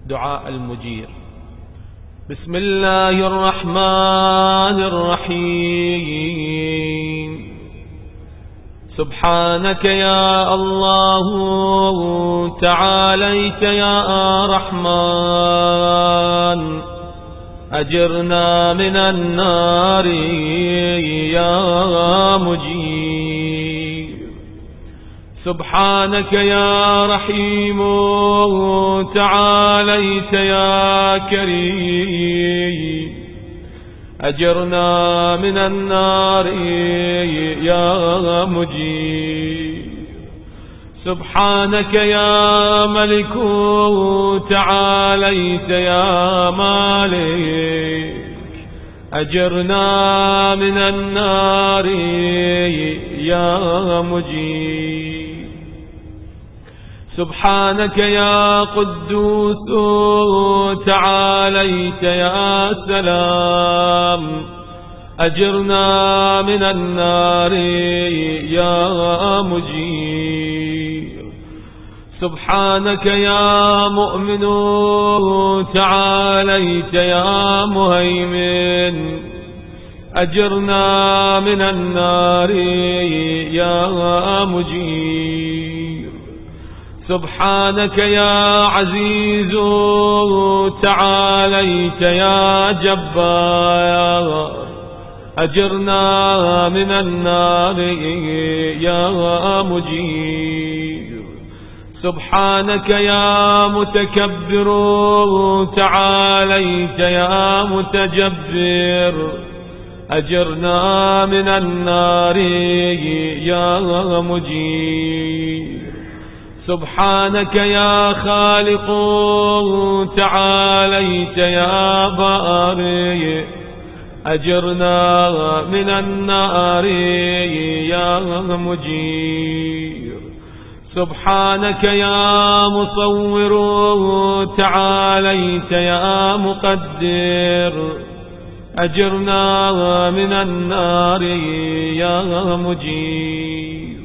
دعاء المجير. بسم الله الرحمن الرحيم. سبحانك يا الله تعاليت يا رحمن، أجرنا من النار يا مجير. سبحانك يا رحيم تعاليت يا كريم، أجرنا من النار يا مجير. سبحانك يا ملك تعاليت يا مالك، أجرنا من النار يا مجير. سبحانك يا قدوس تعاليت يا سلام، أجرنا من النار يا مجير. سبحانك يا مؤمن تعاليت يا مهيمن، أجرنا من النار يا مجير. سبحانك يا عزيز تعاليت يا جبار، أجرنا من النار يا مجير. سبحانك يا متكبر تعاليت يا متجبر، أجرنا من النار يا مجير. سبحانك يا خالق تعاليت يا بارئ، أجرنا من النار يا مجير. سبحانك يا مصور تعاليت يا مقدر، أجرنا من النار يا مجير.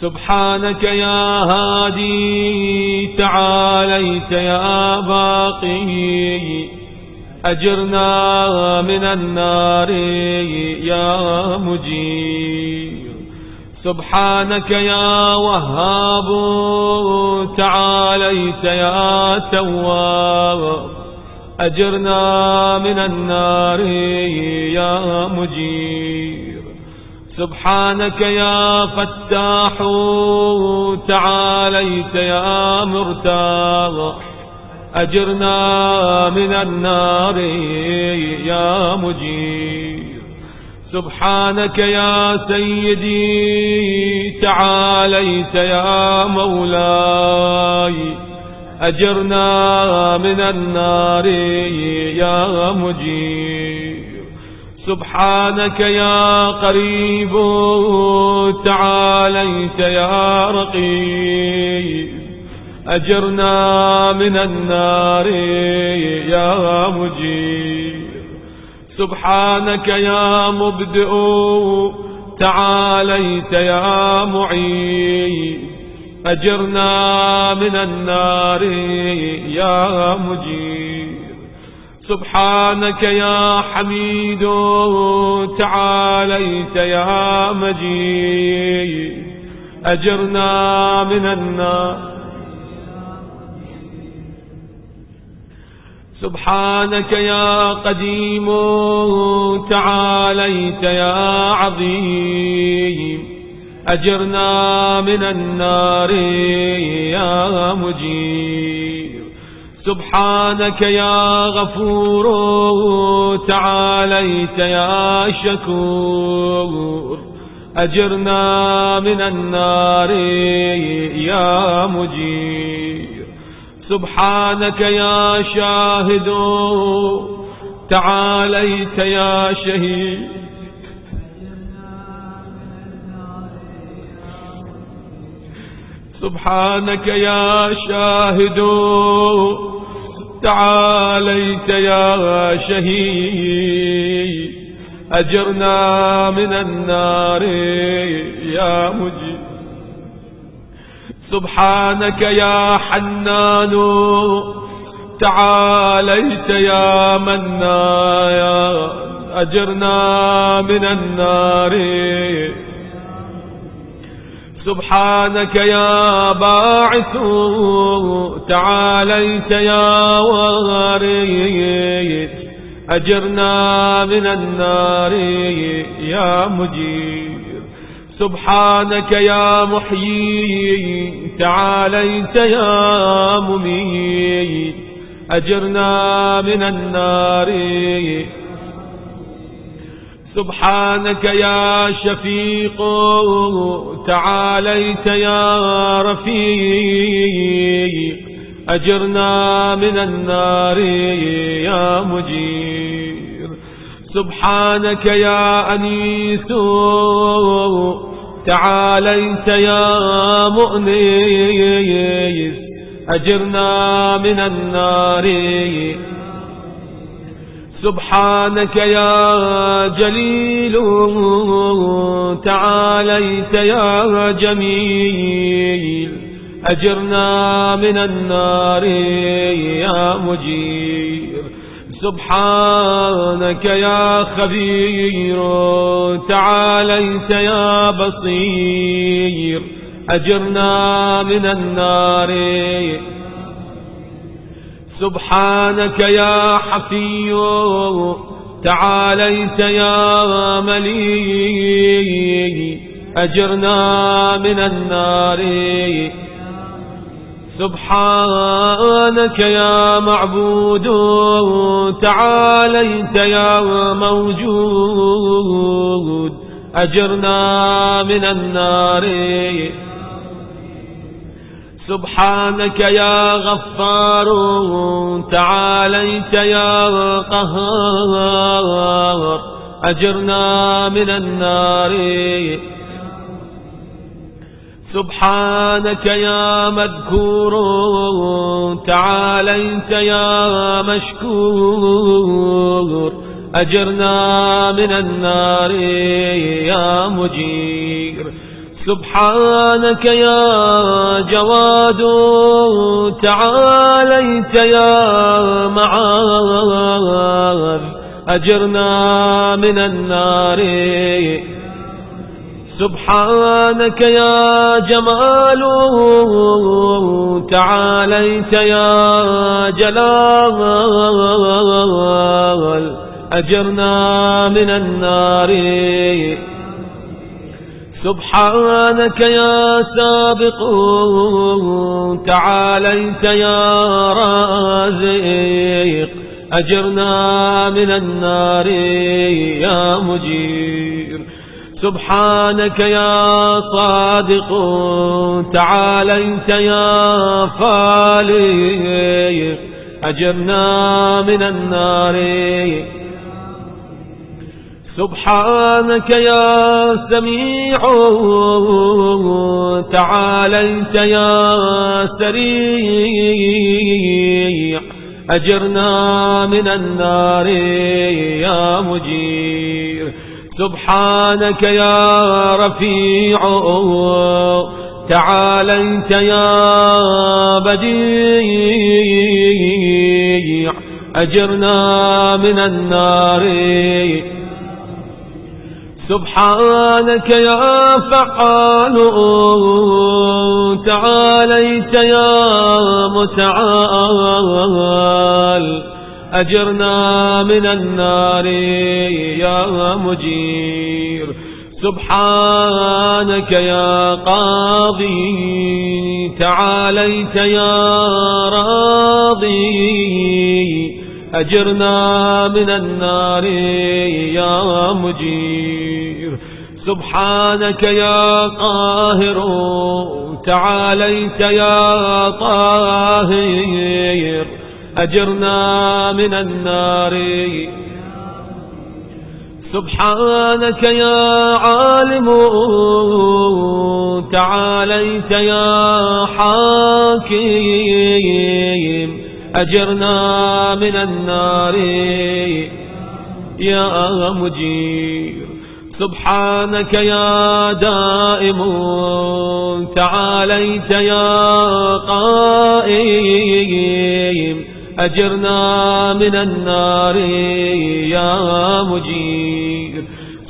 سبحانك يا هادي تعاليت يا باقي، أجرنا من النار يا مجير. سبحانك يا وهاب تعاليت يا تواب، أجرنا من النار يا مجير. سبحانك يا فتاح تعاليت يا مرتاح، أجرنا من النار يا مجير. سبحانك يا سيدي تعاليت يا مولاي، أجرنا من النار يا مجير. سبحانك يا قريب تعاليت يا رقيب، أجرنا من النار يا مجير. سبحانك يا مبدئ تعاليت يا معيد، أجرنا من النار يا مجير. سبحانك يا حميد تعاليت يا مجيد، أجرنا من النار. سبحانك يا قديم تعاليت يا عظيم، أجرنا من النار يا مجير. سبحانك يا غفور تعاليت يا شكور، أجرنا من النار يا مجير. سبحانك يا شاهد تعاليت يا شهيد، سبحانك يا شاهد تعاليت يا شهيد، أجرنا من النار يا مجير. سبحانك يا حنان تعاليت يا منان أجرنا من النار. سبحانك يا باعث تعاليت يا وارث أجرنا من النار يا مجير. سبحانك يا محيي تعاليت يا مميت أجرنا من النار. سبحانك يا شفيق تعاليت يا رفيق أجرنا من النار يا مجير. سبحانك يا أنيس تعاليت يا مؤنس أجرنا من النار. سبحانك يا جليل تعاليت يا جميل أجرنا من النار يا مجير. سبحانك يا خبير تعاليت يا بصير أجرنا من النار. سبحانك يا حفي تعاليت يا مليك أجرنا من النار. سبحانك يا معبود تعاليت يا موجود أجرنا من النار. سبحانك يا غفار تعاليت يا قهار أجرنا من النار. سبحانك يا مذكور تعاليت يا مشكور أجرنا من النار يا مجير. سبحانك يا جواد تعاليت يا معاذ أجرنا من النار. سبحانك يا جمال تعاليت يا جلال أجرنا من النار. سبحانك يا سابق تعاليت يا رازق أجرنا من النار يا مجير. سبحانك يا صادق تعاليت يا فالق أجرنا من النار. سبحانك يا سميع تعاليت يا سريع أجرنا من النار يا مجير. سبحانك يا رفيع تعاليت يا بديع أجرنا من النار. سبحانك يا فعال تعاليت يا متعال أجرنا من النار يا مجير. سبحانك يا قاضي تعاليت يا راضي أجرنا من النار يا مجير. سبحانك يا قاهر تعاليت يا طاهر أجرنا من النار. سبحانك يا عالم تعاليت يا حاكم أجرنا من النار يا مجير. سبحانك يا دائم تعاليت يا قائم أجرنا من النار يا مجير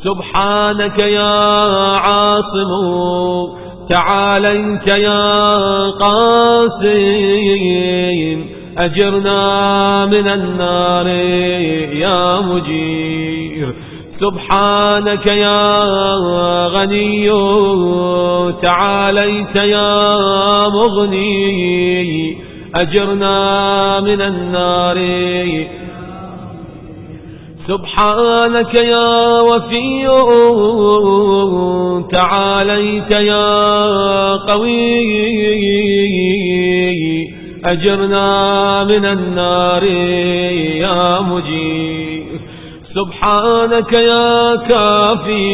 سبحانك يا عاصم تعاليت يا قاسم أجرنا من النار يا مجير سبحانك يا غني تعاليت يا مغني أجرنا من النار سبحانك يا وفي تعاليت يا قوي أجرنا من النار يا مجير سبحانك يا كافي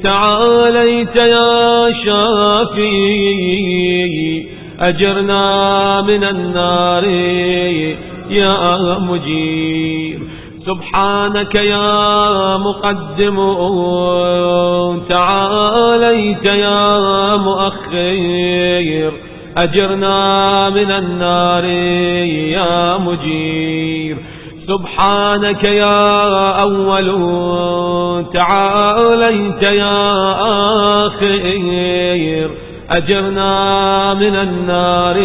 تعاليت يا شافي أجرنا من النار يا مجير سبحانك يا مقدم تعاليت يا مؤخر أجرنا من النار يا مجير سبحانك يا أول تعاليت يا آخر أجرنا من النار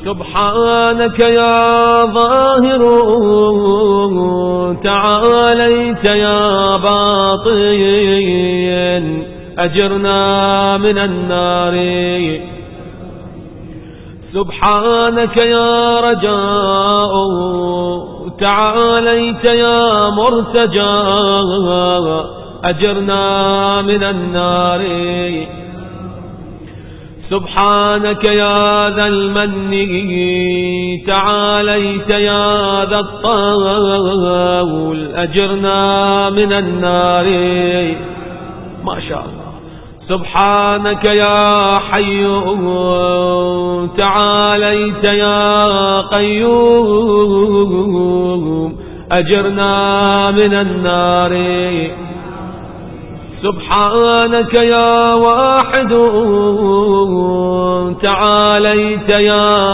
سبحانك يا ظاهر تعاليت يا باطن أجرنا من النار سبحانك يا رجاء تعاليت يا مرتجى أجرنا من النار سبحانك يا ذا المن تعاليت يا ذا الطول أجرنا من النار ما شاء الله سبحانك يا حي تعاليت يا قيوم أجرنا من النار سبحانك يا واحد تعاليت يا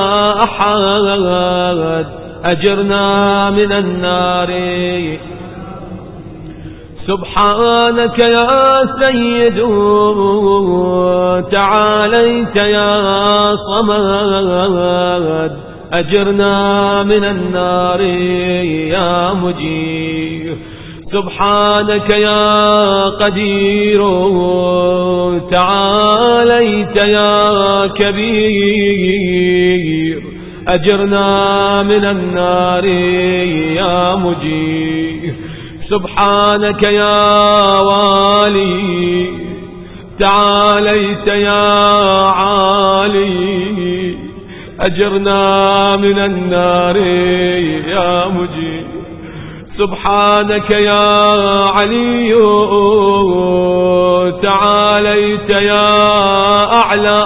أحد أجرنا من النار سبحانك يا سيد تعاليت يا صمد أجرنا من النار يا مجير سبحانك يا قدير تعاليت يا كبير أجرنا من النار يا مجير سبحانك يا والي تعاليت يا عالي أجرنا من النار يا مجير سبحانك يا علي تعاليت يا أعلى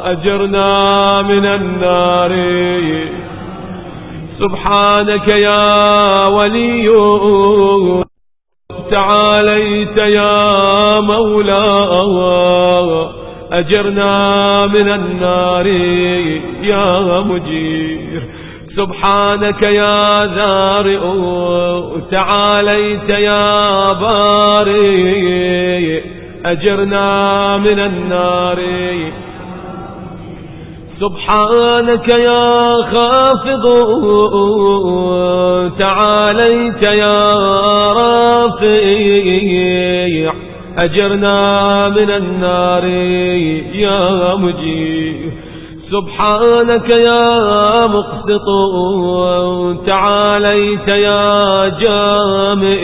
أجرنا من النار سبحانك يا ولي تعاليت يا مولى أجرنا من النار يا مجير سبحانك يا ذارئ تعاليت يا بارئ أجرنا من النار سبحانك يا خافض تعاليت يا رافع أجرنا من النار يا مجير سبحانك يا مقسط تعاليت يا جامع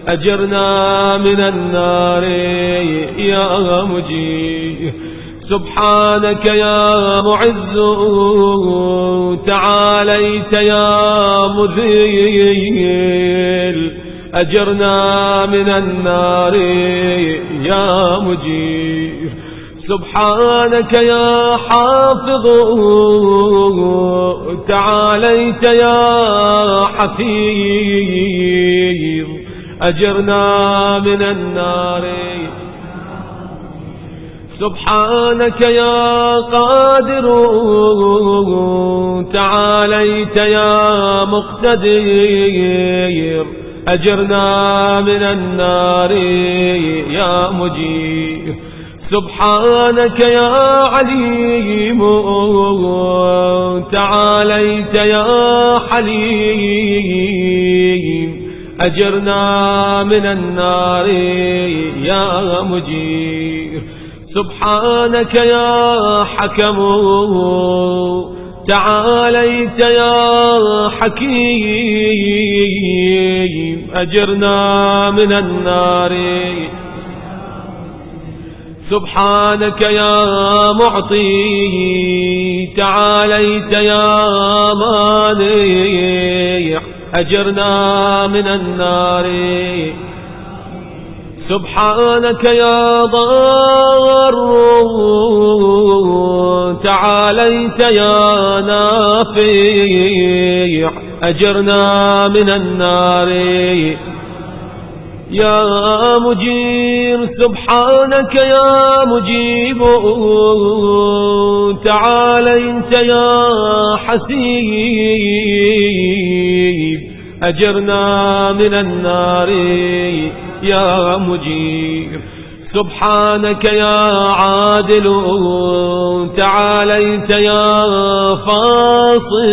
أجرنا من النار يا مجير سبحانك يا معز تعاليت يا مذيل أجرنا من النار يا مجير سبحانك يا حافظ تعاليت يا حفيظ أجرنا من النار سبحانك يا قادر تعاليت يا مقتدر أجرنا من النار يا مجير سبحانك يا عليم تعاليت يا حليم أجرنا من النار يا مجير سبحانك يا حكم تعاليت يا حكيم أجرنا من النار سبحانك يا معطي تعاليت يا مانع أجرنا من النار سبحانك يا ضار تعاليت يا نافع أجرنا من النار يا مجير سبحانك يا مجيب تعاليت يا حسيب أجرنا من النار يا مجير سبحانك يا عادل تعاليت يا فاصل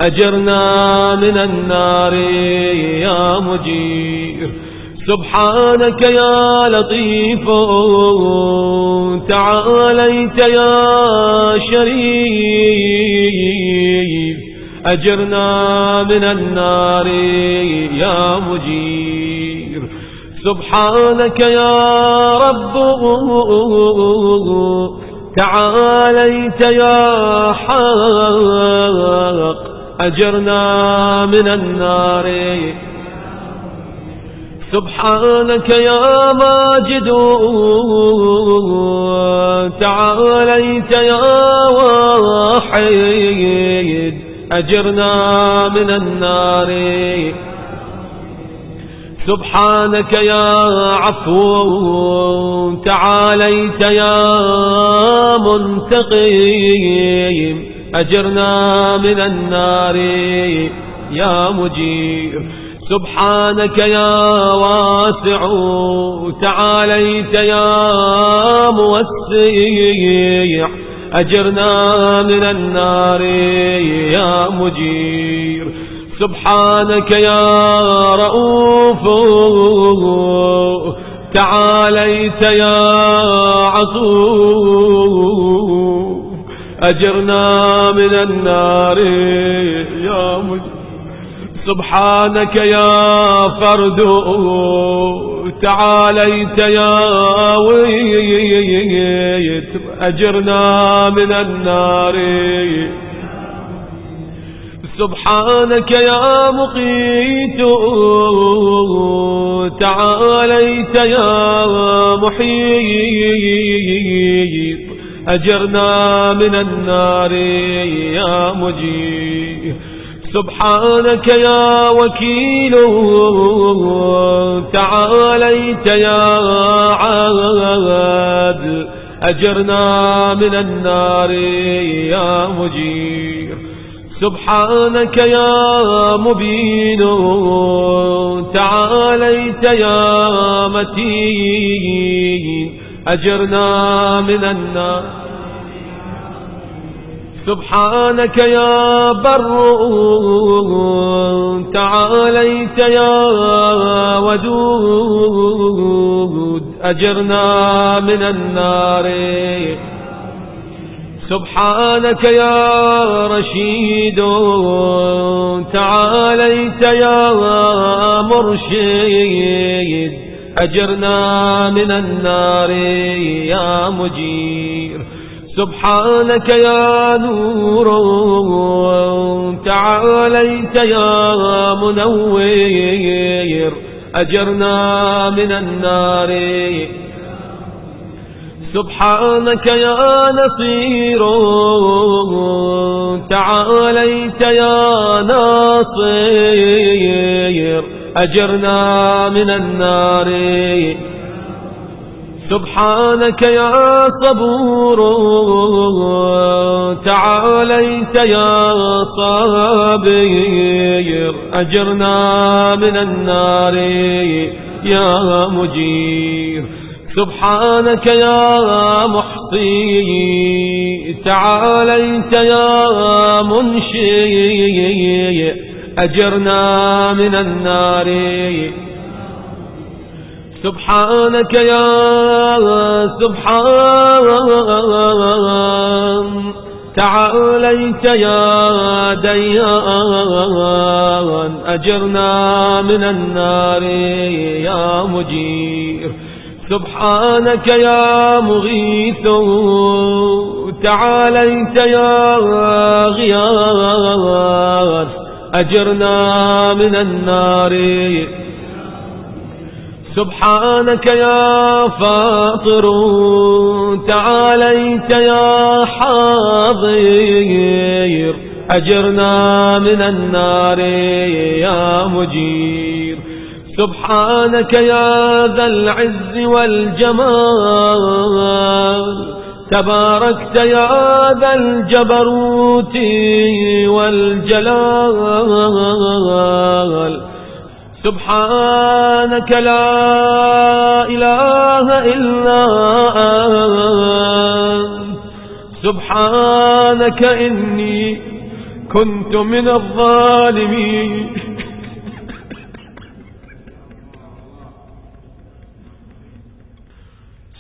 أجرنا من النار يا مجير سبحانك يا لطيف تعاليت يا شريف أجرنا من النار يا مجير سبحانك يا رب تعاليت يا حق أجرنا من النار سبحانك يا ماجد تعاليت يا واحد أجرنا من النار سبحانك يا عفو تعاليت يا منتقم أجرنا من النار يا مجير سبحانك يا واسع تعاليت يا موسع أجرنا من النار يا مجير سبحانك يا رؤوف تعاليت يا عطوف أجرنا من النار يا مجير سبحانك يا فرد تعاليت يا ويت أجرنا من النار سبحانك يا مقيت تعاليت يا محيط أجرنا من النار يا مجير سبحانك يا وكيل تعاليت يا عادل أجرنا من النار يا مجير سبحانك يا مبين تعاليت يا متين أجرنا من النار سبحانك يا بر تعاليت يا ودود أجرنا من النار سبحانك يا رشيد تعاليت يا مرشد أجرنا من النار يا مجير سبحانك يا نور تعاليت يا منور أجرنا من النار سبحانك يا نصير تعاليت يا ناصير أجرنا من النار سبحانك يا صبور تعاليت يا صابر أجرنا من النار يا مجير سبحانك يا محصي تعاليت يا منشي أجرنا من النار سبحانك يا سبحان تعاليت يا ديان أجرنا من النار يا مجير سبحانك يا مغيث تعاليت يا غياث أجرنا من النار سبحانك يا فاطر تعاليت يا حاضر أجرنا من النار يا مجير سبحانك يا ذا العز والجمال تباركت يا ذا الجبروت والجلال سبحانك لا إله إلا أنت سبحانك إني كنت من الظالمين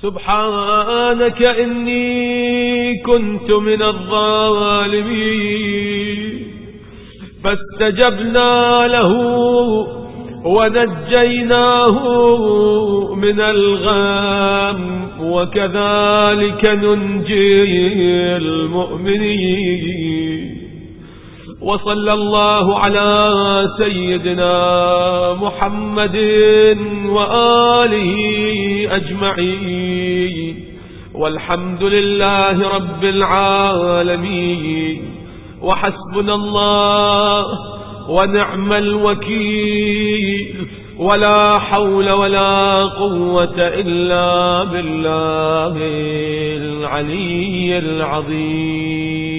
سبحانك إني كنت من الظالمين فاستجبنا له ونجيناه من الغم وكذلك ننجي المؤمنين وصلى الله على سيدنا محمد وآله أجمعين والحمد لله رب العالمين وحسبنا الله ونعم الوكيل ولا حول ولا قوة إلا بالله العلي العظيم.